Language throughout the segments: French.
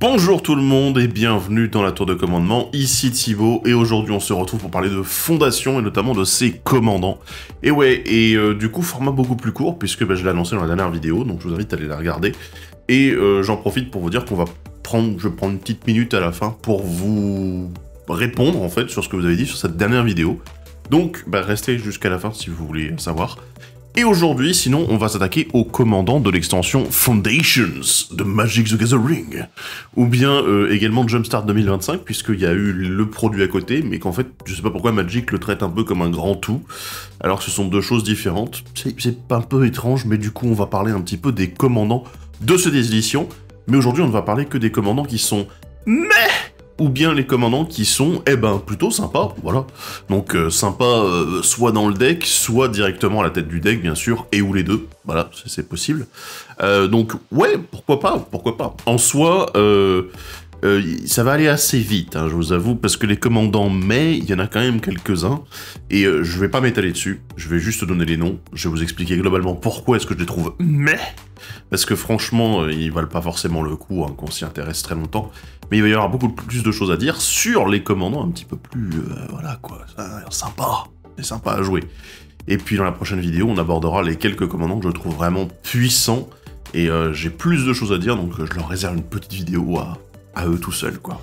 Bonjour tout le monde et bienvenue dans la tour de commandement, ici Thibaut, et aujourd'hui on se retrouve pour parler de Fondation et notamment de ses commandants. Et ouais, du coup format beaucoup plus court puisque je l'ai annoncé dans la dernière vidéo, donc je vous invite à aller la regarder. Et j'en profite pour vous dire qu'on va prendre, je vais prendre une petite minute à la fin pour vous répondre en fait sur ce que vous avez dit sur cette dernière vidéo. Donc restez jusqu'à la fin si vous voulez savoir. Et aujourd'hui, sinon, on va s'attaquer au commandant de l'extension Foundations de Magic the Gathering. Ou bien également Jumpstart 2025, puisqu'il y a eu le produit à côté, mais qu'en fait, je sais pas pourquoi Magic le traite un peu comme un grand tout, alors que ce sont deux choses différentes. C'est un peu étrange, mais du coup, on va parler un petit peu des commandants de cette édition. Mais aujourd'hui, on ne va parler que des commandants qui sont ou bien les commandants qui sont, plutôt sympas, voilà. Donc sympa soit dans le deck, soit directement à la tête du deck, bien sûr, et ou les deux, voilà, c'est possible. Donc ouais, pourquoi pas. En soi, ça va aller assez vite, hein, je vous avoue, parce que les commandants il y en a quand même quelques-uns, et je vais pas m'étaler dessus, je vais juste donner les noms, je vais vous expliquer globalement pourquoi est-ce que je les trouve parce que franchement, ils valent pas forcément le coup, hein, qu'on s'y intéresse très longtemps, mais il va y avoir beaucoup plus de choses à dire sur les commandants un petit peu plus, voilà quoi, sympa, c'est sympa à jouer. Et puis dans la prochaine vidéo, on abordera les quelques commandants que je trouve vraiment puissants, et j'ai plus de choses à dire, donc je leur réserve une petite vidéo à eux tout seuls, quoi.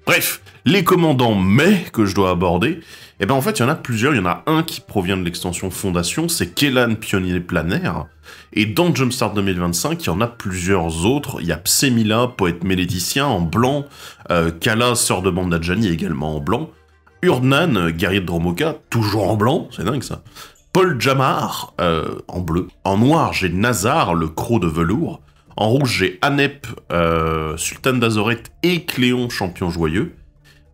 Bref, les commandants que je dois aborder, en fait, il y en a plusieurs. Il y en a un qui provient de l'extension Fondation, c'est Kellan, pionnier planaire. Et dans Jumpstart 2025, il y en a plusieurs autres. Il y a Psemila, poète méléticien, en blanc. Kala, sœur de Bandajani, également en blanc. Urdnan, guerrier de Dromoka, toujours en blanc, c'est dingue ça. Paul Jamar, en bleu. En noir, j'ai Nazar, le croc de velours. En rouge, j'ai Anep, Sultan d'Azoret et Cléon, champion joyeux.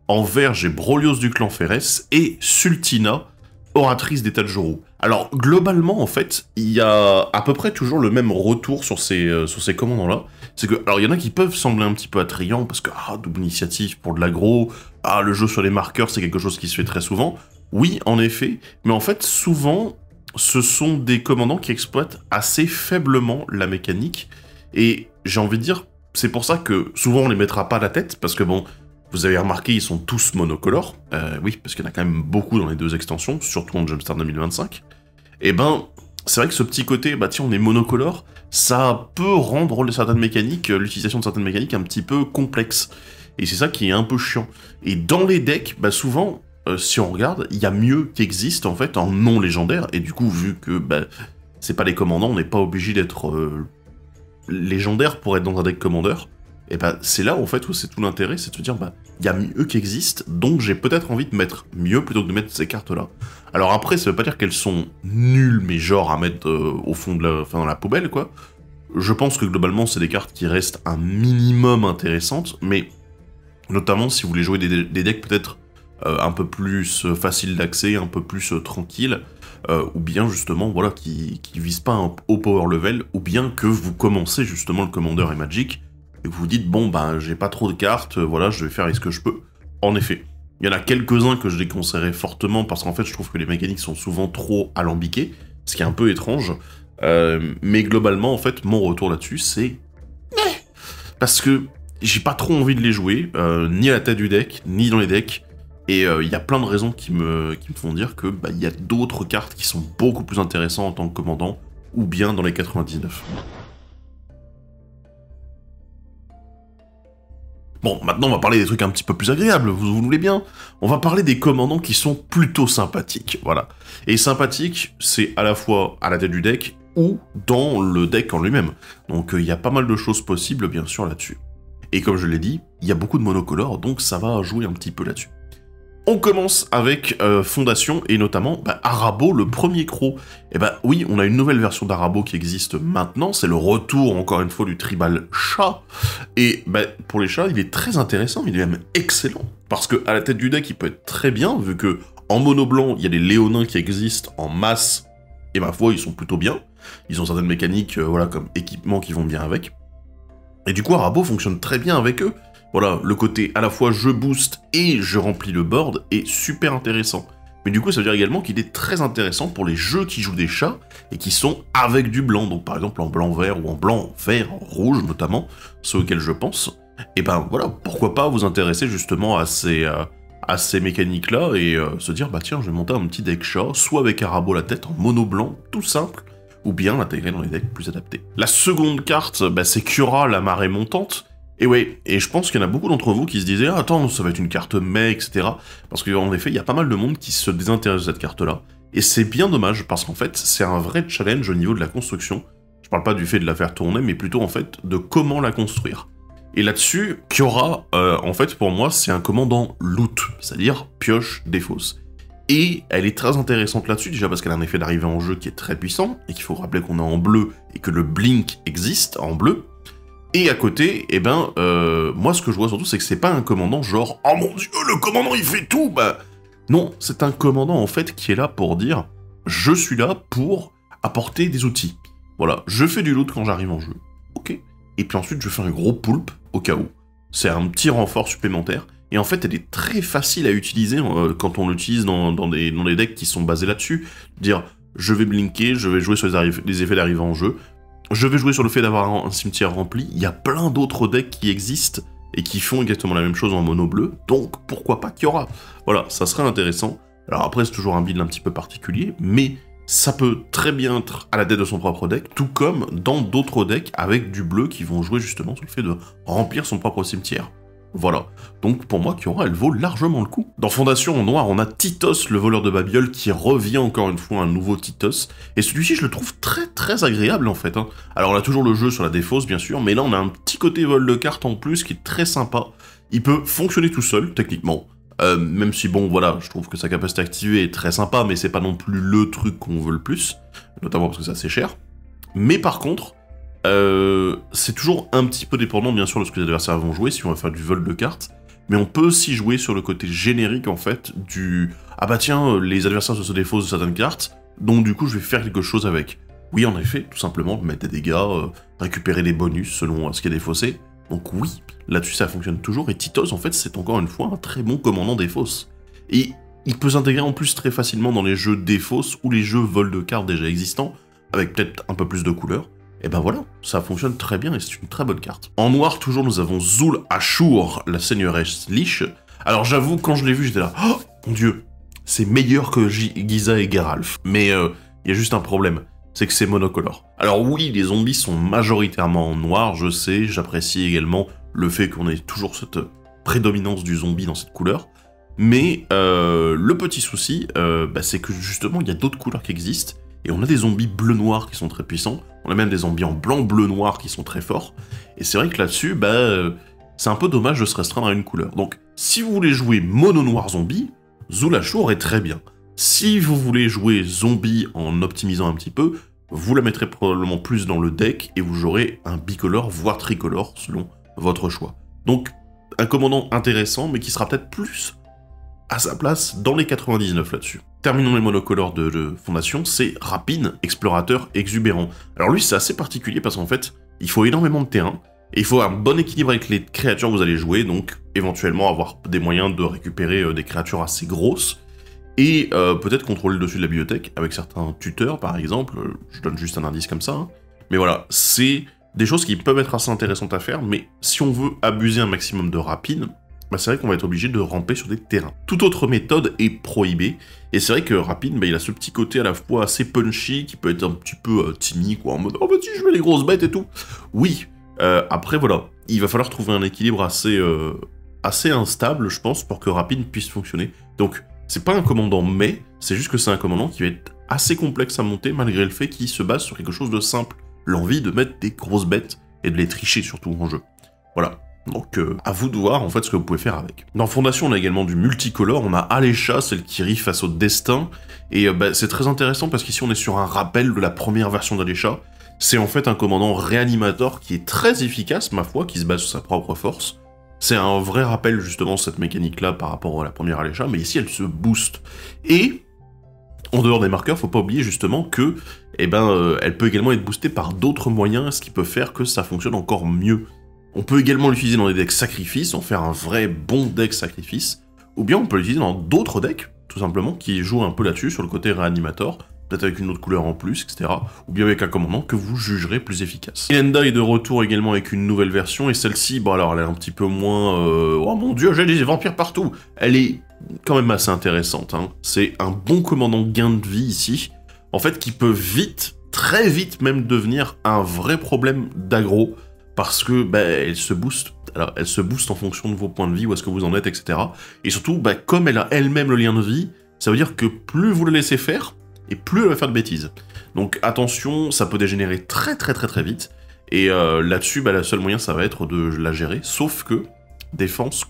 En vert, j'ai Brolios du clan Férès et Sultina, oratrice des Tadjourou. Alors, globalement, en fait, il y a à peu près toujours le même retour sur ces commandants-là. C'est que, alors, il y en a qui peuvent sembler un petit peu attrayants, parce que, double initiative pour de l'aggro, le jeu sur les marqueurs, c'est quelque chose qui se fait très souvent. Oui, en effet, mais en fait, souvent, ce sont des commandants qui exploitent assez faiblement la mécanique, et j'ai envie de dire, c'est pour ça que souvent on les mettra pas à la tête, parce que bon, vous avez remarqué, ils sont tous monocolores, oui, parce qu'il y en a quand même beaucoup dans les deux extensions, surtout en Jumpstart 2025, c'est vrai que ce petit côté, tiens, on est monocolore, ça peut rendre certaines mécaniques, l'utilisation de certaines mécaniques un petit peu complexe, et c'est ça qui est un peu chiant. Et dans les decks, souvent, si on regarde, il y a mieux qui existe, en fait, en non légendaire, et du coup, vu que, c'est pas les commandants, on n'est pas obligé d'être légendaire pour être dans un deck commandeur, et c'est là en fait où c'est tout l'intérêt, c'est de se dire il y a mieux qui existe, donc j'ai peut-être envie de mettre mieux plutôt que de mettre ces cartes là. Alors après, ça veut pas dire qu'elles sont nulles, mais genre à mettre au fond de dans la poubelle quoi. Je pense que globalement c'est des cartes qui restent un minimum intéressantes, mais notamment si vous voulez jouer des decks peut-être un peu plus faciles d'accès, un peu plus tranquilles, ou bien justement voilà qui visent pas un haut power level, ou bien que vous commencez justement le commandeur et Magic et que vous vous dites bon j'ai pas trop de cartes, voilà je vais faire ce que je peux. En effet, il y en a quelques-uns que je déconseillerais fortement parce qu'en fait je trouve que les mécaniques sont souvent trop alambiquées, ce qui est un peu étrange, mais globalement en fait mon retour là-dessus c'est parce que j'ai pas trop envie de les jouer, ni à la tête du deck, ni dans les decks. Et il y a plein de raisons qui me font dire que il y a d'autres cartes qui sont beaucoup plus intéressantes en tant que commandant, ou bien dans les 99. Bon, maintenant on va parler des trucs un petit peu plus agréables, vous voulez bien. On va parler des commandants qui sont plutôt sympathiques, voilà. Et sympathique, c'est à la fois à la tête du deck, ou dans le deck en lui-même. Donc il y a pas mal de choses possibles, bien sûr, là-dessus. Et comme je l'ai dit, il y a beaucoup de monocolores, donc ça va jouer un petit peu là-dessus. On commence avec Fondation, et notamment Arabo, le premier croc. Oui, on a une nouvelle version d'Arabo qui existe maintenant, c'est le retour, encore une fois, du tribal chat. Et pour les chats, il est très intéressant, il est même excellent. Parce que à la tête du deck, il peut être très bien, vu que en mono blanc, il y a des léonins qui existent en masse, et ma foi, ils sont plutôt bien. Ils ont certaines mécaniques, voilà, comme équipements qui vont bien avec. Et du coup, Arabo fonctionne très bien avec eux. Voilà, le côté à la fois je booste et je remplis le board est super intéressant. mais du coup ça veut dire également qu'il est très intéressant pour les jeux qui jouent des chats, et qui sont avec du blanc, donc par exemple en blanc-vert, ou en blanc-vert, rouge notamment, ceux auxquels je pense. Et ben voilà, pourquoi pas vous intéresser justement à ces mécaniques-là, et se dire, bah tiens, je vais monter un petit deck chat, soit avec un rabot la tête en mono blanc, tout simple, ou bien l'intégrer dans les decks plus adaptés. La seconde carte, bah, c'est Kiora, la marée montante. Et ouais, et je pense qu'il y en a beaucoup d'entre vous qui se disaient « Ah, attends, ça va être une carte meh, etc. » Parce qu'en effet, il y a pas mal de monde qui se désintéresse de cette carte-là. Et c'est bien dommage, parce qu'en fait, c'est un vrai challenge au niveau de la construction. Je parle pas du fait de la faire tourner, mais plutôt en fait de comment la construire. Et là-dessus, Kiora, en fait, pour moi, c'est un commandant loot, c'est-à-dire pioche, défausse. Et elle est très intéressante là-dessus, déjà parce qu'elle a un effet d'arrivée en jeu qui est très puissant, et qu'il faut rappeler qu'on est en bleu, et que le blink existe en bleu. Et à côté, eh ben, moi ce que je vois surtout, c'est que c'est pas un commandant genre « Oh mon dieu, le commandant il fait tout !» Bah non, c'est un commandant en fait qui est là pour dire « Je suis là pour apporter des outils. Voilà, je fais du loot quand j'arrive en jeu. Ok. Et puis ensuite je fais un gros poulpe au cas où. C'est un petit renfort supplémentaire. Et en fait, elle est très facile à utiliser quand on l'utilise dans des decks qui sont basés là-dessus. Dire « Je vais blinker, je vais jouer sur les effets d'arrivée en jeu. » Je vais jouer sur le fait d'avoir un cimetière rempli, il y a plein d'autres decks qui existent et qui font exactement la même chose en mono bleu, donc pourquoi pas Kiora. Voilà, ça serait intéressant. Alors après, c'est toujours un build un petit peu particulier, mais ça peut très bien être à la tête de son propre deck, tout comme dans d'autres decks avec du bleu qui vont jouer justement sur le fait de remplir son propre cimetière. Voilà. Donc pour moi, Kiora, elle vaut largement le coup. Dans Fondation en noir, on a Titos, le voleur de Babiole, qui revient encore une fois, un nouveau Titos. Et celui-ci, je le trouve très très agréable en fait. Alors on a toujours le jeu sur la défausse, bien sûr, mais là on a un petit côté vol de cartes en plus qui est très sympa. Il peut fonctionner tout seul, techniquement. Même si bon, voilà, je trouve que sa capacité activée est très sympa, mais c'est pas non plus le truc qu'on veut le plus. Notamment parce que c'est assez cher. Mais par contre... c'est toujours un petit peu dépendant bien sûr de ce que les adversaires vont jouer, si on va faire du vol de cartes, mais on peut aussi jouer sur le côté générique en fait du « Ah bah tiens, les adversaires se défaussent de certaines cartes, donc du coup je vais faire quelque chose avec ». Oui en effet, tout simplement, mettre des dégâts, récupérer des bonus selon ce qui est défaussé, donc oui, là-dessus ça fonctionne toujours, et Titos en fait c'est encore une fois un très bon commandant défausse. Et il peut s'intégrer en plus très facilement dans les jeux défausse ou les jeux vol de cartes déjà existants, avec peut-être un peu plus de couleurs. Et ben voilà, ça fonctionne très bien et c'est une très bonne carte. En noir, toujours, nous avons Zul Ashur, la seigneuresse Lich. Alors j'avoue, quand je l'ai vu, j'étais là, oh mon dieu, c'est meilleur que Giza et Geralf. Mais il y a juste un problème, c'est que c'est monocolore. Alors oui, les zombies sont majoritairement en noir, je sais, j'apprécie également le fait qu'on ait toujours cette prédominance du zombie dans cette couleur. Mais le petit souci, c'est que justement, il y a d'autres couleurs qui existent. Et on a des zombies bleu-noir qui sont très puissants, on a même des zombies en blanc-bleu-noir qui sont très forts, et c'est vrai que là-dessus, c'est un peu dommage de se restreindre à une couleur. Donc, si vous voulez jouer mono-noir zombie, Zul Ashur est très bien. Si vous voulez jouer zombie en optimisant un petit peu, vous la mettrez probablement plus dans le deck, et vous jouerez un bicolore, voire tricolore, selon votre choix. Donc, un commandant intéressant, mais qui sera peut-être plus à sa place dans les 99 là-dessus. Terminons les monocolores de Fondation, c'est Rapine, explorateur exubérant. Alors lui, c'est assez particulier parce qu'en fait, il faut énormément de terrain, et il faut un bon équilibre avec les créatures que vous allez jouer, donc éventuellement avoir des moyens de récupérer des créatures assez grosses, et peut-être contrôler le dessus de la bibliothèque, avec certains tuteurs par exemple, je donne juste un indice comme ça, hein. Mais voilà, c'est des choses qui peuvent être assez intéressantes à faire, mais si on veut abuser un maximum de Rapine, c'est vrai qu'on va être obligé de ramper sur des terrains. Toute autre méthode est prohibée, et c'est vrai que Rapine, il a ce petit côté à la fois assez punchy, qui peut être un petit peu timide, quoi, en mode « Oh bah si, je mets les grosses bêtes et tout !» Oui, après voilà, il va falloir trouver un équilibre assez instable, je pense, pour que Rapine puisse fonctionner. Donc, c'est pas un commandant mais, c'est juste que c'est un commandant qui va être assez complexe à monter, malgré le fait qu'il se base sur quelque chose de simple. L'envie de mettre des grosses bêtes, et de les tricher surtout en jeu. Voilà. Donc, à vous de voir, en fait, ce que vous pouvez faire avec. Dans Fondation, on a également du multicolore, on a Alécha, celle qui rit face au destin, et c'est très intéressant parce qu'ici, on est sur un rappel de la première version d'Alécha. C'est en fait un commandant réanimateur qui est très efficace, ma foi, qui se base sur sa propre force. C'est un vrai rappel, justement, de cette mécanique-là par rapport à la première Alécha, mais ici, elle se booste. Et, en dehors des marqueurs, faut pas oublier, justement, que, elle peut également être boostée par d'autres moyens, ce qui peut faire que ça fonctionne encore mieux. On peut également l'utiliser dans des decks sacrifices, en faire un vrai bon deck sacrifice, ou bien on peut l'utiliser dans d'autres decks, tout simplement, qui joue un peu là-dessus, sur le côté réanimator, peut-être avec une autre couleur en plus, etc. Ou bien avec un commandant que vous jugerez plus efficace. Elenda est de retour également avec une nouvelle version, et celle-ci, bon alors elle est un petit peu moins... Oh mon dieu, j'ai des vampires partout. Elle est quand même assez intéressante, hein. C'est un bon commandant gain de vie ici, en fait, qui peut vite, très vite même devenir un vrai problème d'aggro, parce que, bah, elle se booste. Alors, elle se booste en fonction de vos points de vie, où est-ce que vous en êtes, etc. Et surtout, bah, comme elle a elle-même le lien de vie, ça veut dire que plus vous le laissez faire, et plus elle va faire de bêtises. Donc attention, ça peut dégénérer très vite, et là-dessus, bah, le seul moyen, ça va être de la gérer, sauf que défense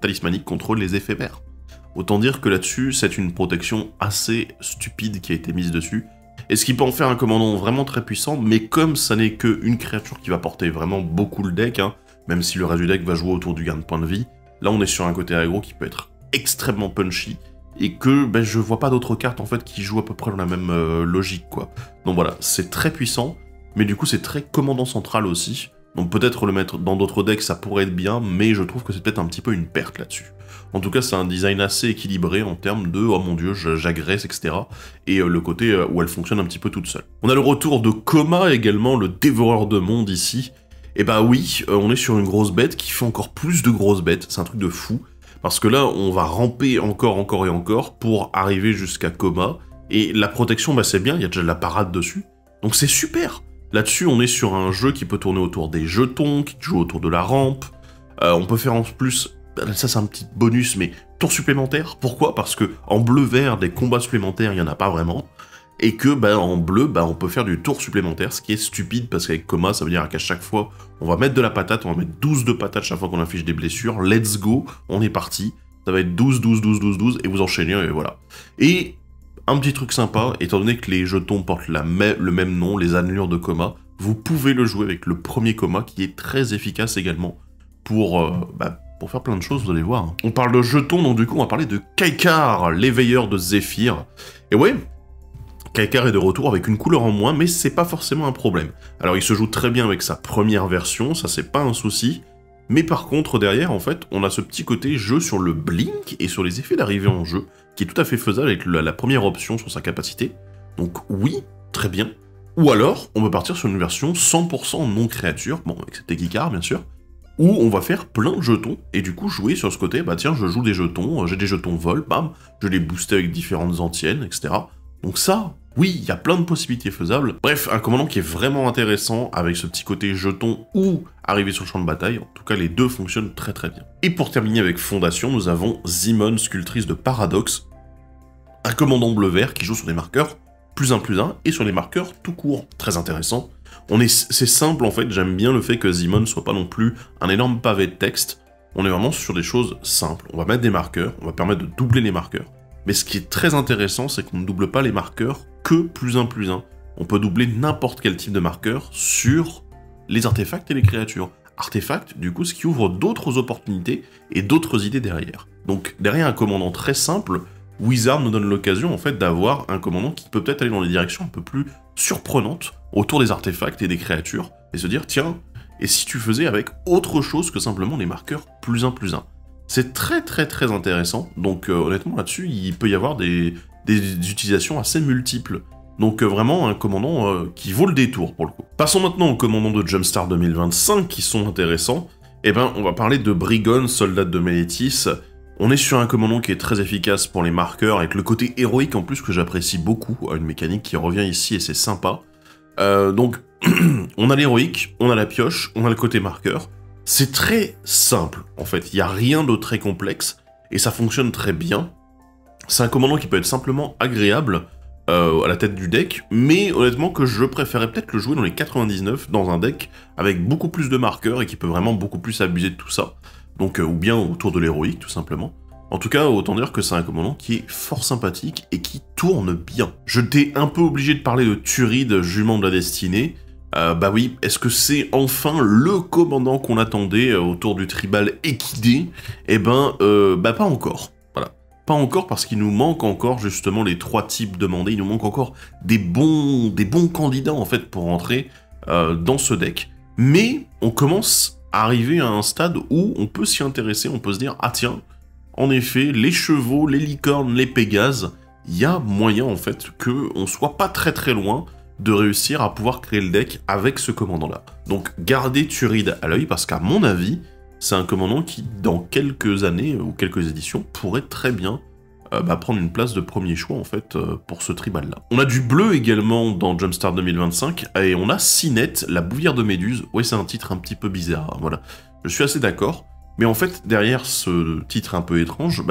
talismanique contrôle les éphémères. Autant dire que là-dessus, c'est une protection assez stupide qui a été mise dessus, et ce qui peut en faire un commandant vraiment très puissant, mais comme ça n'est qu'une créature qui va porter vraiment beaucoup le deck, hein, même si le reste du deck va jouer autour du gain de points de vie, là on est sur un côté aggro qui peut être extrêmement punchy, et que ben, je vois pas d'autres cartes en fait qui jouent à peu près dans la même logique quoi. Donc voilà, c'est très puissant, mais du coup c'est très commandant central aussi, donc peut-être le mettre dans d'autres decks ça pourrait être bien, mais je trouve que c'est peut-être un petit peu une perte là-dessus. En tout cas c'est un design assez équilibré en termes de oh mon dieu j'agresse etc, et le côté où elle fonctionne un petit peu toute seule. On a le retour de Koma également, le dévoreur de monde ici, et bah oui, on est sur une grosse bête qui fait encore plus de grosses bêtes, c'est un truc de fou. Parce que là, on va ramper encore et encore pour arriver jusqu'à Koma. Et la protection, bah c'est bien, il y a déjà de la parade dessus. Donc c'est super. Là-dessus, on est sur un jeu qui peut tourner autour des jetons, qui joue autour de la rampe. On peut faire en plus, ça c'est un petit bonus, mais tour supplémentaire. Pourquoi? Parce que en bleu-vert, des combats supplémentaires, il n'y en a pas vraiment. Et que bah, en bleu, bah, on peut faire du tour supplémentaire, ce qui est stupide, parce qu'avec Koma, ça veut dire qu'à chaque fois, on va mettre de la patate, on va mettre 12 de patates chaque fois qu'on affiche des blessures, let's go, on est parti, ça va être 12, 12, 12, 12, 12, et vous enchaînez, et voilà. Et un petit truc sympa, étant donné que les jetons portent le même nom, les annelures de Koma, vous pouvez le jouer avec le premier Koma, qui est très efficace également, pour faire plein de choses, vous allez voir. On parle de jetons, donc du coup, on va parler de Kaikar, l'éveilleur de Zephyr. Et ouais, Kaikar est de retour avec une couleur en moins, mais c'est pas forcément un problème. Alors il se joue très bien avec sa première version, ça c'est pas un souci, mais par contre derrière en fait on a ce petit côté jeu sur le blink et sur les effets d'arrivée en jeu, qui est tout à fait faisable avec la première option sur sa capacité, donc oui, très bien. Ou alors on peut partir sur une version 100% non créature, bon excepté Kaikar bien sûr, où on va faire plein de jetons, et du coup jouer sur ce côté, bah tiens je joue des jetons, j'ai des jetons vol, bam, je les booster avec différentes antiennes, etc. Donc ça, oui, il y a plein de possibilités faisables. Bref, un commandant qui est vraiment intéressant avec ce petit côté jeton ou arriver sur le champ de bataille. En tout cas, les deux fonctionnent très bien. Et pour terminer avec Fondation, nous avons Zimon, sculptrice de Paradoxe. Un commandant bleu-vert qui joue sur des marqueurs +1/+1 et sur les marqueurs tout court. Très intéressant. C'est simple en fait, j'aime bien le fait que Zimon soit pas non plus un énorme pavé de texte. On est vraiment sur des choses simples. On va mettre des marqueurs, on va permettre de doubler les marqueurs. Mais ce qui est très intéressant, c'est qu'on ne double pas les marqueurs que +1/+1. On peut doubler n'importe quel type de marqueur sur les artefacts et les créatures. Artefacts, du coup, ce qui ouvre d'autres opportunités et d'autres idées derrière. Donc, derrière un commandant très simple, Wizard nous donne l'occasion, en fait, d'avoir un commandant qui peut peut-être aller dans des directions un peu plus surprenantes autour des artefacts et des créatures, et se dire, tiens, et si tu faisais avec autre chose que simplement les marqueurs +1/+1 ? C'est très intéressant, donc honnêtement là-dessus, il peut y avoir des utilisations assez multiples. Donc vraiment un commandant qui vaut le détour pour le coup. Passons maintenant aux commandants de Jumpstart 2025 qui sont intéressants. Eh ben on va parler de Briggon, soldat de Mélétis. On est sur un commandant qui est très efficace pour les marqueurs, avec le côté héroïque en plus que j'apprécie beaucoup, une mécanique qui revient ici et c'est sympa. Donc on a l'héroïque, on a la pioche, on a le côté marqueur. C'est très simple, en fait, il n'y a rien de très complexe, et ça fonctionne très bien. C'est un commandant qui peut être simplement agréable à la tête du deck, mais honnêtement que je préférais peut-être le jouer dans les 99, dans un deck avec beaucoup plus de marqueurs, et qui peut vraiment beaucoup plus abuser de tout ça. Donc, ou bien autour de l'héroïque, tout simplement. En tout cas, autant dire que c'est un commandant qui est fort sympathique, et qui tourne bien. Je t'ai un peu obligé de parler de Turide, jument de la destinée. Bah oui, est-ce que c'est enfin le commandant qu'on attendait autour du tribal équidé? Eh ben, bah pas encore. Voilà. Pas encore parce qu'il nous manque encore justement les 3 types demandés, il nous manque encore des bons candidats en fait pour rentrer dans ce deck. Mais on commence à arriver à un stade où on peut s'y intéresser, on peut se dire, ah tiens, en effet, les chevaux, les licornes, les pégases, il y a moyen en fait qu'on soit pas très très loin de réussir à pouvoir créer le deck avec ce commandant-là. Donc gardez Turide à l'œil parce qu'à mon avis, c'est un commandant qui, dans quelques années ou quelques éditions, pourrait très bien prendre une place de premier choix en fait pour ce tribal-là. On a du bleu également dans Jumpstart 2025 et on a Sinette, la bouvière de Méduse. Ouais, c'est un titre un petit peu bizarre, hein, voilà. Je suis assez d'accord, mais en fait, derrière ce titre un peu étrange,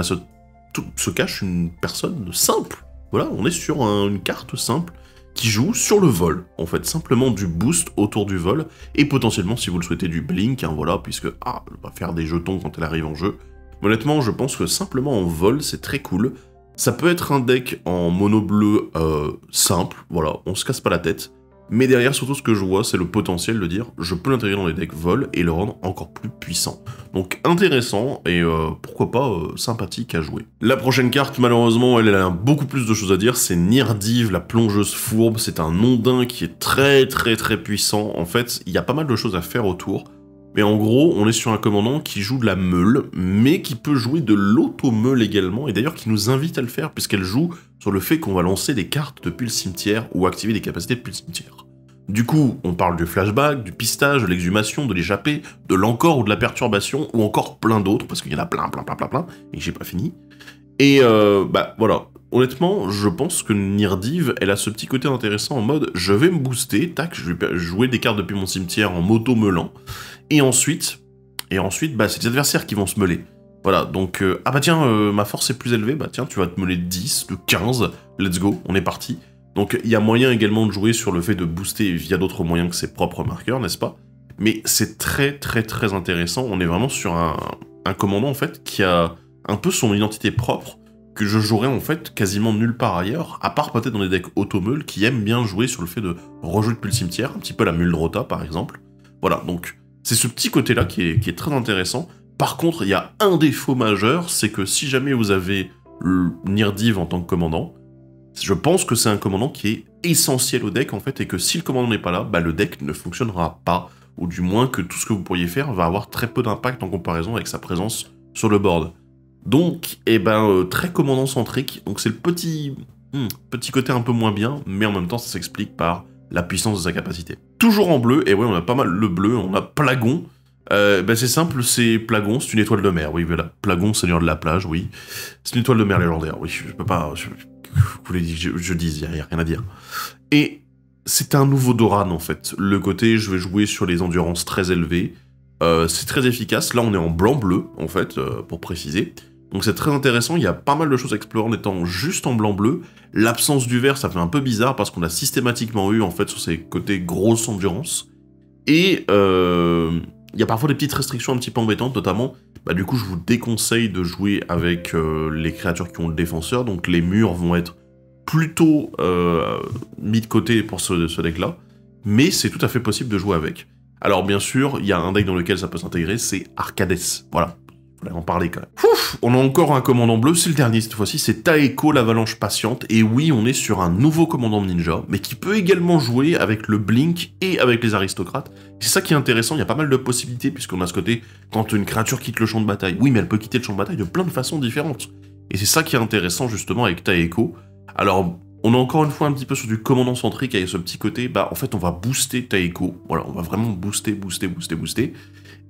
se cache une personne simple. Voilà, on est sur une carte simple qui joue sur le vol, en fait, simplement du boost autour du vol, et potentiellement, si vous le souhaitez, du blink, hein, voilà, puisque, elle va faire des jetons quand elle arrive en jeu. Honnêtement, je pense que simplement en vol, c'est très cool. Ça peut être un deck en mono bleu simple, voilà, on se casse pas la tête, mais derrière, surtout, ce que je vois, c'est le potentiel de dire, je peux l'intégrer dans les decks vol et le rendre encore plus puissant. Donc intéressant, et pourquoi pas sympathique à jouer. La prochaine carte, malheureusement, elle a beaucoup plus de choses à dire, c'est Nirdiv, la plongeuse fourbe. C'est un ondin qui est très très très puissant. En fait, il y a pas mal de choses à faire autour. Mais en gros, on est sur un commandant qui joue de la meule, mais qui peut jouer de l'auto-meule également, et d'ailleurs qui nous invite à le faire, puisqu'elle joue sur le fait qu'on va lancer des cartes depuis le cimetière, ou activer des capacités depuis le cimetière. Du coup, on parle du flashback, du pistage, de l'exhumation, de l'échappée, de l'encore ou de la perturbation, ou encore plein d'autres, parce qu'il y en a plein, et j'ai pas fini. Et voilà, honnêtement, je pense que Nirdiv, elle a ce petit côté intéressant en mode, je vais me booster, tac, je vais jouer des cartes depuis mon cimetière en moto-meulant, et ensuite, c'est les adversaires qui vont se meuler. Voilà, donc, ma force est plus élevée, tiens, tu vas te meuler de 10, de 15, let's go, on est parti. Donc il y a moyen également de jouer sur le fait de booster via d'autres moyens que ses propres marqueurs, n'est-ce pas? Mais c'est très très très intéressant, on est vraiment sur un commandant en fait qui a un peu son identité propre, que je jouerais en fait quasiment nulle part ailleurs, à part peut-être dans les decks automeules qui aiment bien jouer sur le fait de rejouer depuis le cimetière, un petit peu la Muldrota par exemple. Voilà, donc c'est ce petit côté-là qui est très intéressant. Par contre, il y a un défaut majeur, c'est que si jamais vous avez Nirdiv en tant que commandant, je pense que c'est un commandant qui est essentiel au deck en fait, et que si le commandant n'est pas là, le deck ne fonctionnera pas, ou du moins que tout ce que vous pourriez faire va avoir très peu d'impact en comparaison avec sa présence sur le board. Donc, très commandant centrique, donc c'est le petit côté un peu moins bien, mais en même temps ça s'explique par la puissance de sa capacité. Toujours en bleu, et ouais, on a pas mal le bleu, on a Plagon. C'est simple, c'est Plagon, c'est une étoile de mer, oui, voilà. Plagon, seigneur de la plage, oui. C'est une étoile de mer légendaire, oui, je peux pas... vous voulez que je dise, il n'y a rien à dire. Et c'est un nouveau Doran, en fait. Le côté, je vais jouer sur les endurances très élevées. C'est très efficace. Là, on est en blanc-bleu, en fait, pour préciser. Donc c'est très intéressant, il y a pas mal de choses à explorer en étant juste en blanc-bleu. L'absence du vert, ça fait un peu bizarre, parce qu'on a systématiquement eu, en fait, sur ces côtés grosse endurance. Et il y a parfois des petites restrictions un petit peu embêtantes, notamment, du coup, je vous déconseille de jouer avec les créatures qui ont le défenseur, donc les murs vont être plutôt mis de côté pour ce deck-là, mais c'est tout à fait possible de jouer avec. Alors, bien sûr, il y a un deck dans lequel ça peut s'intégrer, c'est Arcades, voilà. Fallait en parler quand même. Ouf, on a encore un commandant bleu, c'est le dernier cette fois-ci, c'est Taeko, l'avalanche patiente, et oui, on est sur un nouveau commandant ninja, mais qui peut également jouer avec le Blink et avec les aristocrates. C'est ça qui est intéressant, il y a pas mal de possibilités, puisqu'on a ce côté, quand une créature quitte le champ de bataille, oui, mais elle peut quitter le champ de bataille de plein de façons différentes. Et c'est ça qui est intéressant justement avec Taeko. Alors, on est encore une fois un petit peu sur du commandant centrique avec ce petit côté, en fait on va booster Taeko, voilà, on va vraiment booster.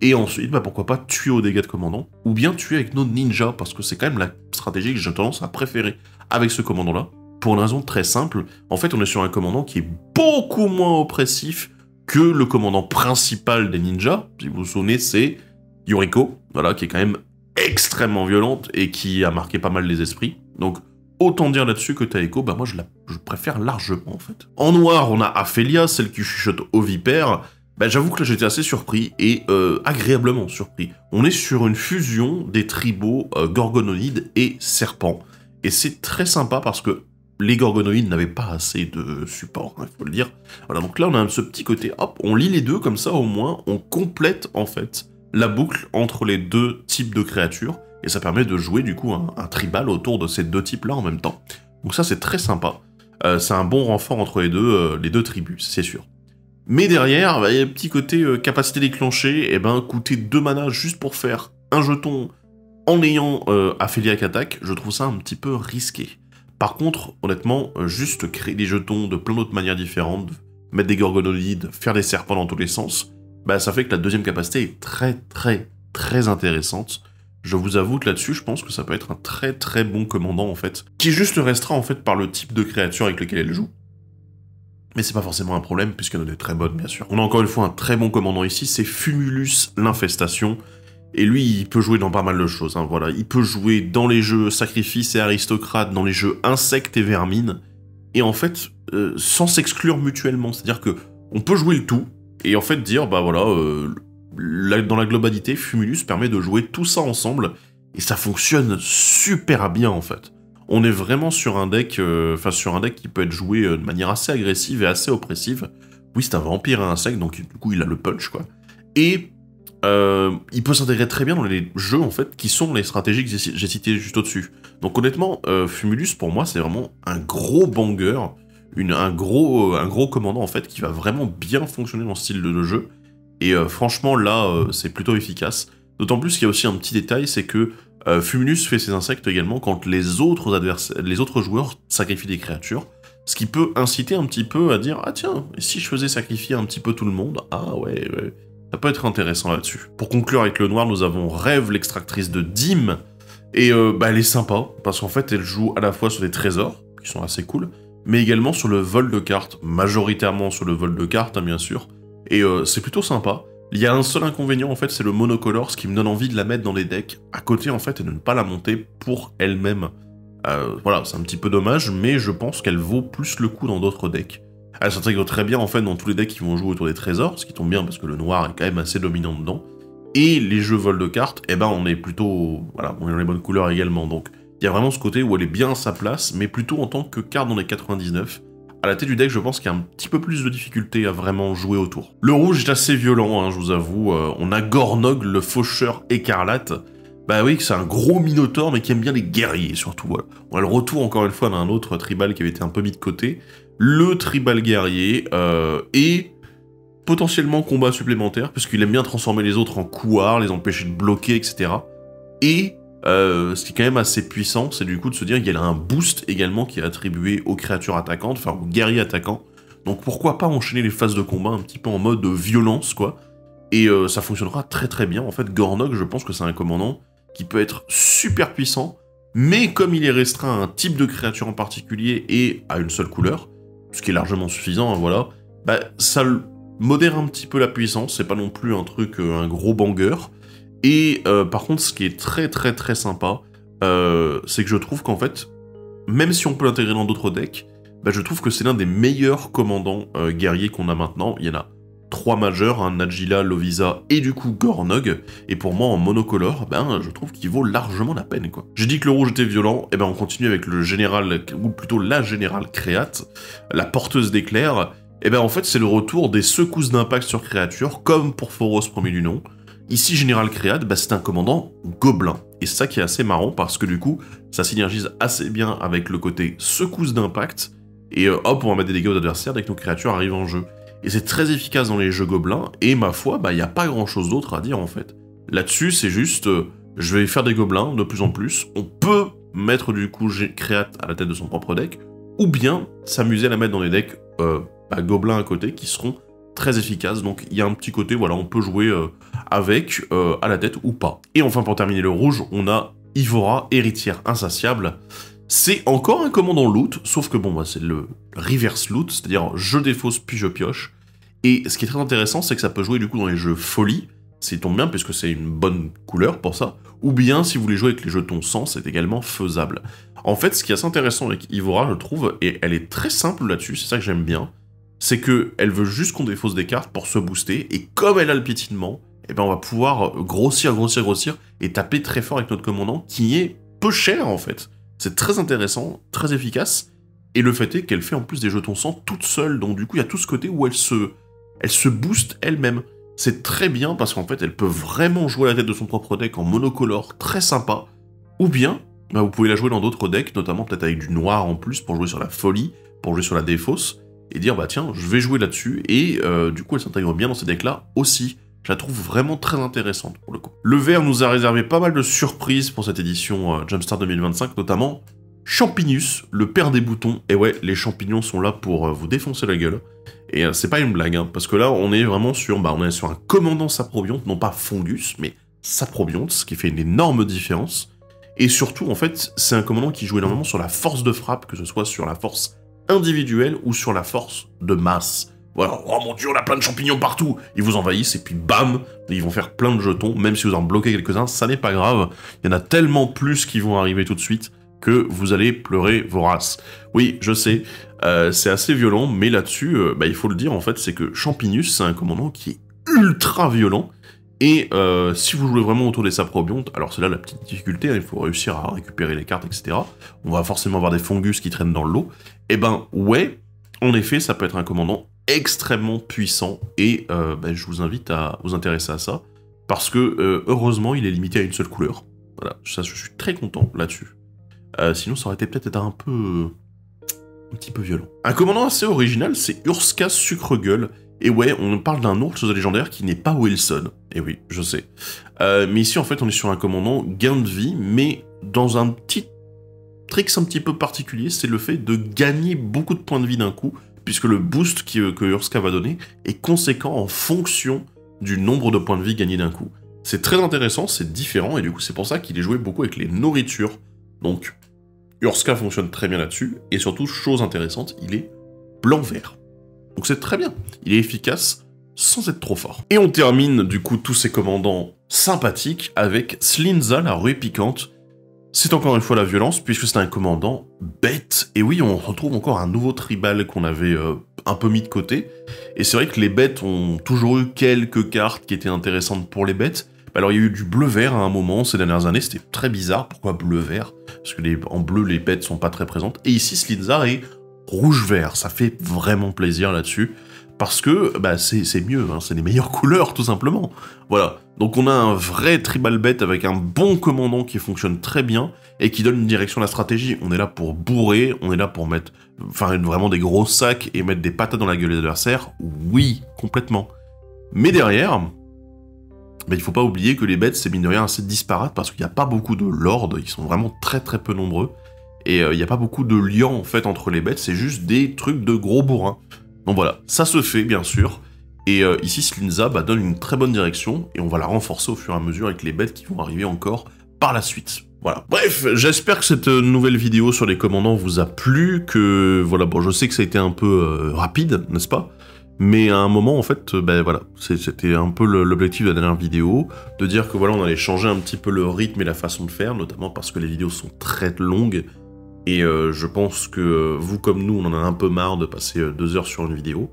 Et ensuite, pourquoi pas tuer au dégâts de commandant, ou bien tuer avec nos ninjas, parce que c'est quand même la stratégie que j'ai tendance à préférer avec ce commandant-là, pour une raison très simple. En fait, on est sur un commandant qui est beaucoup moins oppressif que le commandant principal des ninjas. Si vous vous souvenez, c'est Yoriko, voilà, qui est quand même extrêmement violente et qui a marqué pas mal les esprits. Donc, autant dire là-dessus que Taeko, moi je préfère largement en fait. En noir, on a Aphelia, celle qui chuchote aux vipères. J'avoue que là j'étais assez surpris, et agréablement surpris. On est sur une fusion des tribaux gorgonoïdes et serpents. Et c'est très sympa parce que les gorgonoïdes n'avaient pas assez de support, il faut le dire. Voilà, donc là on a ce petit côté, hop, on lit les deux, comme ça au moins on complète en fait la boucle entre les deux types de créatures, et ça permet de jouer du coup un tribal autour de ces deux types-là en même temps. Donc ça c'est très sympa. C'est un bon renfort entre les deux tribus, c'est sûr. Mais derrière, il y a un petit côté capacité déclenchée, coûter 2 mana juste pour faire un jeton en ayant Apheliac Attack, je trouve ça un petit peu risqué. Par contre, honnêtement, juste créer des jetons de plein d'autres manières différentes, mettre des gorgonolides, faire des serpents dans tous les sens, bah ça fait que la deuxième capacité est très intéressante. Je vous avoue que là-dessus, je pense que ça peut être un très bon commandant en fait, qui juste restera en fait par le type de créature avec lequel elle joue. Mais c'est pas forcément un problème, puisqu'il y en a des très bonnes, bien sûr. On a encore une fois un très bon commandant ici, c'est Fumulus l'Infestation. Et lui, il peut jouer dans pas mal de choses, hein, voilà. Il peut jouer dans les jeux Sacrifice et Aristocrate, dans les jeux Insectes et Vermine, et en fait, sans s'exclure mutuellement. C'est-à-dire que on peut jouer le tout, et en fait dire, bah voilà, dans la globalité, Fumulus permet de jouer tout ça ensemble, et ça fonctionne super bien, en fait. On est vraiment sur un deck, sur un deck qui peut être joué de manière assez agressive et assez oppressive. Oui, c'est un vampire et un insecte, donc du coup, il a le punch, quoi. Et il peut s'intégrer très bien dans les jeux, en fait, qui sont les stratégies que j'ai citées juste au-dessus. Donc honnêtement, Fumulus, pour moi, c'est vraiment un gros banger, un gros commandant, en fait, qui va vraiment bien fonctionner dans ce style de jeu. Et franchement, là, c'est plutôt efficace. D'autant plus qu'il y a aussi un petit détail, c'est que Fumulus fait ses insectes également quand les autres joueurs sacrifient des créatures, ce qui peut inciter un petit peu à dire « Ah tiens, et si je faisais sacrifier un petit peu tout le monde ? Ah ouais, ça peut être intéressant là-dessus. » Pour conclure avec le noir, nous avons Rêve, l'extractrice de dîmes, et elle est sympa, parce qu'en fait elle joue à la fois sur des trésors, qui sont assez cool, mais également sur le vol de cartes, majoritairement sur le vol de cartes, hein, bien sûr, et c'est plutôt sympa. Il y a un seul inconvénient, en fait, c'est le monocolore, ce qui me donne envie de la mettre dans les decks à côté, en fait, et de ne pas la monter pour elle-même. Voilà, c'est un petit peu dommage, mais je pense qu'elle vaut plus le coup dans d'autres decks. Elle s'intègre très bien, en fait, dans tous les decks qui vont jouer autour des trésors, ce qui tombe bien, parce que le noir est quand même assez dominant dedans. Et les jeux vol de cartes, eh ben, on est plutôt... Voilà, on est dans les bonnes couleurs également, donc il y a vraiment ce côté où elle est bien à sa place, mais plutôt en tant que carte dans les 99. À la tête du deck, je pense qu'il y a un petit peu plus de difficulté à vraiment jouer autour. Le rouge est assez violent, hein, je vous avoue. On a Gornog, le faucheur écarlate. Bah oui, c'est un gros minotaure, mais qui aime bien les guerriers, surtout. Voilà. On a le retour, encore une fois, d'un autre tribal qui avait été un peu mis de côté. Le tribal guerrier, et potentiellement combat supplémentaire, puisqu'il aime bien transformer les autres en couards, les empêcher de bloquer, etc. Et... ce qui est quand même assez puissant, c'est du coup de se dire qu'il y a un boost également qui est attribué aux créatures attaquantes, enfin aux guerriers attaquants. Donc pourquoi pas enchaîner les phases de combat un petit peu en mode violence, quoi. Et ça fonctionnera très bien. En fait, Gornog, je pense que c'est un commandant qui peut être super puissant, mais comme il est restreint à un type de créature en particulier et à une seule couleur, ce qui est largement suffisant, hein, voilà, bah ça modère un petit peu la puissance, c'est pas non plus un truc, un gros banger. Et par contre, ce qui est très sympa, c'est que je trouve qu'en fait, même si on peut l'intégrer dans d'autres decks, bah, je trouve que c'est l'un des meilleurs commandants guerriers qu'on a maintenant. Il y en a 3 majeurs, hein, Najila, Lovisa et du coup Gornog. Et pour moi, en monocolore, ben, je trouve qu'il vaut largement la peine, quoi. J'ai dit que le rouge était violent, et ben on continue avec le général, ou plutôt la générale créate, la porteuse d'éclairs. Et ben en fait, c'est le retour des secousses d'impact sur créatures, comme pour Phoros premier du nom. Ici, Général Créate, bah, c'est un commandant gobelin. Et c'est ça qui est assez marrant, parce que du coup, ça synergise assez bien avec le côté secousse d'impact, et hop, on va mettre des dégâts aux adversaires dès que nos créatures arrivent en jeu. Et c'est très efficace dans les jeux gobelins, et ma foi, bah, y a pas grand chose d'autre à dire, en fait. Là-dessus, c'est juste, je vais faire des gobelins, de plus en plus, on peut mettre du coup Créate à la tête de son propre deck, ou bien s'amuser à la mettre dans des decks gobelins à côté, qui seront très efficace, donc il y a un petit côté, voilà, on peut jouer avec, à la tête ou pas. Et enfin, pour terminer le rouge, on a Ivora, héritière insatiable. C'est encore un commandant loot, sauf que bon, bah, c'est le reverse loot, c'est-à-dire je défausse puis je pioche. Et ce qui est très intéressant, c'est que ça peut jouer du coup dans les jeux folie, ça tombe bien puisque c'est une bonne couleur pour ça, ou bien si vous voulez jouer avec les jetons sang, c'est également faisable. En fait, ce qui est assez intéressant avec Ivora, je trouve, et elle est très simple là-dessus, c'est ça que j'aime bien, c'est que elle veut juste qu'on défausse des cartes pour se booster, et comme elle a le piétinement, eh ben on va pouvoir grossir, et taper très fort avec notre commandant, qui est peu cher en fait. C'est très intéressant, très efficace, et le fait est qu'elle fait en plus des jetons sang toute seule, donc du coup il y a tout ce côté où elle se booste elle-même. C'est très bien, parce qu'en fait elle peut vraiment jouer à la tête de son propre deck en monocolore, très sympa, ou bien, bah, vous pouvez la jouer dans d'autres decks, notamment peut-être avec du noir en plus, pour jouer sur la folie, pour jouer sur la défausse, et dire bah tiens, je vais jouer là-dessus, et du coup elle s'intègre bien dans ces decks-là aussi. Je la trouve vraiment très intéressante pour le coup. Le vert nous a réservé pas mal de surprises pour cette édition Jumpstart 2025, notamment Champignos, le père des boutons. Et ouais, les champignons sont là pour vous défoncer la gueule. Et c'est pas une blague, hein, parce que là, on est vraiment sur, on est sur un commandant Saprobionte, non pas Fungus, mais Saprobionte, ce qui fait une énorme différence. Et surtout, en fait, c'est un commandant qui joue énormément sur la force de frappe, que ce soit sur la force individuelle ou sur la force de masse. Voilà, oh mon dieu, on a plein de champignons partout. Ils vous envahissent et puis bam, ils vont faire plein de jetons, même si vous en bloquez quelques-uns, ça n'est pas grave. Il y en a tellement plus qui vont arriver tout de suite que vous allez pleurer vos races. Oui, je sais, c'est assez violent, mais là-dessus, il faut le dire, en fait, c'est que Champignos, c'est un commandant qui est ultra violent, et si vous jouez vraiment autour des Saprobiontes, alors c'est là la petite difficulté, hein, il faut réussir à récupérer les cartes, etc. On va forcément avoir des Fungus qui traînent dans le lot, et ben ouais, en effet, ça peut être un commandant extrêmement puissant, et je vous invite à vous intéresser à ça, parce que heureusement, il est limité à une seule couleur. Voilà, ça, je suis très content là-dessus. Sinon, ça aurait été peut-être un petit peu violent. Un commandant assez original, c'est Urska Sucre-Gueule. Et ouais, on parle d'un ours légendaire qui n'est pas Wilson. Et oui, je sais. Mais ici, en fait, on est sur un commandant gain de vie, mais dans un petit trick un petit peu particulier, c'est le fait de gagner beaucoup de points de vie d'un coup, puisque le boost que Urska va donner est conséquent en fonction du nombre de points de vie gagnés d'un coup. C'est très intéressant, c'est différent, et du coup, c'est pour ça qu'il est joué beaucoup avec les nourritures. Donc, Urska fonctionne très bien là-dessus, et surtout, chose intéressante, il est blanc-vert. Donc c'est très bien, il est efficace sans être trop fort. Et on termine du coup tous ces commandants sympathiques avec Slinza, la ruée piquante. C'est encore une fois la violence, puisque c'est un commandant bête. Et oui, on retrouve encore un nouveau tribal qu'on avait un peu mis de côté. Et c'est vrai que les bêtes ont toujours eu quelques cartes qui étaient intéressantes pour les bêtes. Alors il y a eu du bleu-vert à un moment, ces dernières années, c'était très bizarre. Pourquoi bleu-vert? Parce que en bleu, les bêtes sont pas très présentes. Et ici, Slinza est rouge-vert, ça fait vraiment plaisir là-dessus, parce que c'est mieux, hein, c'est les meilleures couleurs tout simplement. Voilà, donc on a un vrai tribal bet avec un bon commandant qui fonctionne très bien, et qui donne une direction à la stratégie. On est là pour bourrer, on est là pour mettre vraiment des gros sacs et mettre des patates dans la gueule des adversaires, oui, complètement. Mais derrière, il faut pas oublier que les bêtes, c'est mine de rien assez disparate, parce qu'il n'y a pas beaucoup de lords, ils sont vraiment très très peu nombreux. Et il n'y a pas beaucoup de liens, en fait, entre les bêtes, c'est juste des trucs de gros bourrins. Donc voilà, ça se fait, bien sûr. Et ici, Slinza donne une très bonne direction, et on va la renforcer au fur et à mesure avec les bêtes qui vont arriver encore par la suite. Voilà. Bref, j'espère que cette nouvelle vidéo sur les commandants vous a plu, que... Voilà, bon, je sais que ça a été un peu rapide, n'est-ce pas? Mais à un moment, en fait, voilà, c'était un peu l'objectif de la dernière vidéo, de dire que voilà, on allait changer un petit peu le rythme et la façon de faire, notamment parce que les vidéos sont très longues, et je pense que vous comme nous, on en a un peu marre de passer 2 heures sur une vidéo.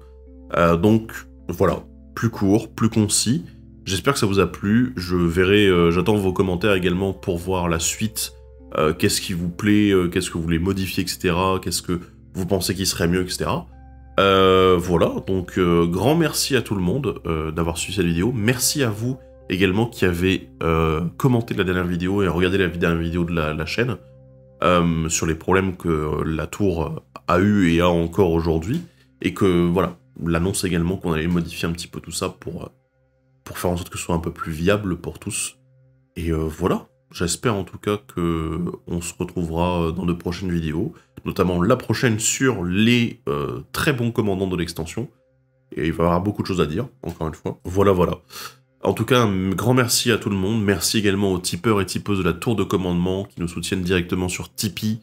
Donc voilà, plus court, plus concis. J'espère que ça vous a plu. Je verrai, j'attends vos commentaires également pour voir la suite. Qu'est-ce qui vous plaît, qu'est-ce que vous voulez modifier, etc. Qu'est-ce que vous pensez qui serait mieux, etc. Voilà, donc grand merci à tout le monde d'avoir suivi cette vidéo. Merci à vous également qui avez commenté la dernière vidéo et regardé la dernière vidéo de la chaîne. Sur les problèmes que la tour a eu et a encore aujourd'hui, et que, voilà, l'annonce également qu'on allait modifier un petit peu tout ça pour faire en sorte que ce soit un peu plus viable pour tous. Et voilà, j'espère en tout cas que on se retrouvera dans de prochaines vidéos, notamment la prochaine sur les très bons commandants de l'extension, et il va y avoir beaucoup de choses à dire, encore une fois. Voilà, voilà. En tout cas, un grand merci à tout le monde. Merci également aux tipeurs et tipeuses de la tour de commandement qui nous soutiennent directement sur Tipeee.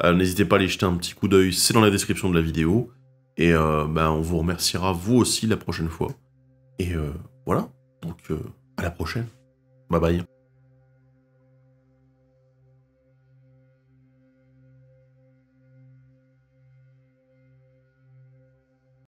N'hésitez pas à aller jeter un petit coup d'œil, c'est dans la description de la vidéo. Et on vous remerciera vous aussi la prochaine fois. Et voilà, donc à la prochaine. Bye bye.